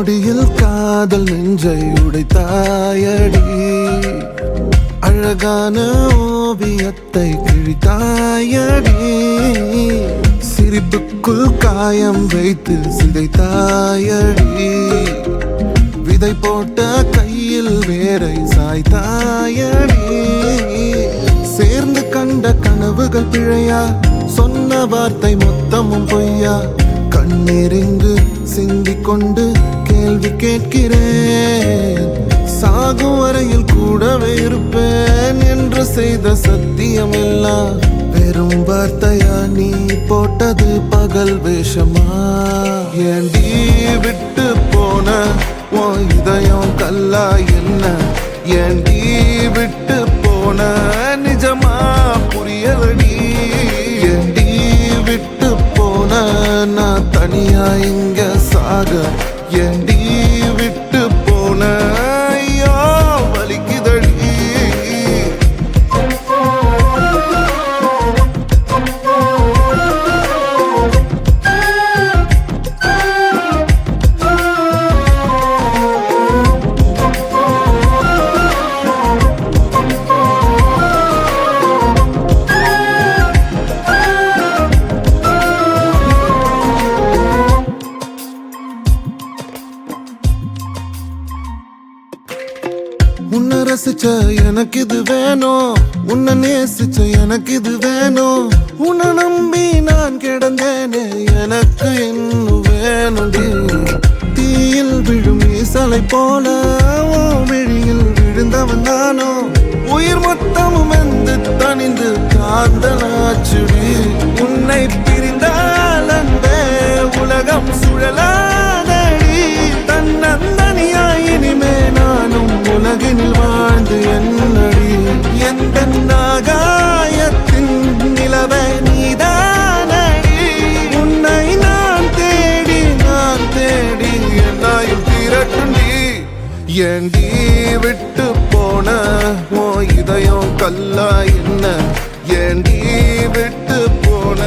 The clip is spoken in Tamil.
நொடியில் காதல் நெஞ்சை உடைத்தாயடி, அழகான ஓவியத்தை கிழித்தாயடி, சிரிப்புக்குள் காயம் வைத்து சிதைத்தாயடி, விதை போட்ட கையில் வேரை சாய்த்தாயடி, சேர்ந்து கண்ட கனவுகள் பிழையா, சொன்ன வார்த்தை மொத்தமும் பொய்யா, கண்ணீரிங்கு சிந்திக் கொண்டு கேள்வி கேட்கிறேன், சாகும் வரையில் கூடவே இருப்பேன் என்று செய்த சத்தியம் எல்லாம் வெறும் வார்த்தையா, நீ போட்டது பகல் வேஷமா, ஏண்டி விட்டு போன உன் இதயம் கல்லா என்ன, ஏண்டி விட்டு போன நிஜமா புரியலடி, ஏண்டி விட்டு போன நான் தனியா இங்க சாக, ஏண்டி விட்டு போன ஐயோ வலிக்குதடி. உன்னை ரசிச்ச எனக்கு இது வேணும், உன்னை நேசிச்ச எனக்கு இது வேணும், உன்னை நம்பி நான் கிடந்தேனே எனக்கு இன்னும் வேணும்டி, தீயில் விழும் ஈசலை போல ஓ விழியில் விழுந்தவன் தானோ, உயிர் மொத்தமும் எந்த தனிந்து காந்தலாச்சுடி, உன்னை பிரிந்தால் அன்பே உலகம் சுழலாதடி, தன்னந்தனியாய் இனிமே நானும் உலகினில் வாழ்ந்து என்னடி, எந்த நாகாயத்தின் நிலவை நீதானடி, உன்னை நான் தேடி என்னாயும் திரட்டுண்டி, ஏண்டி விட்டு போன ஓ இதயம் கல்லா என்ன, ஏண்டி விட்டு போன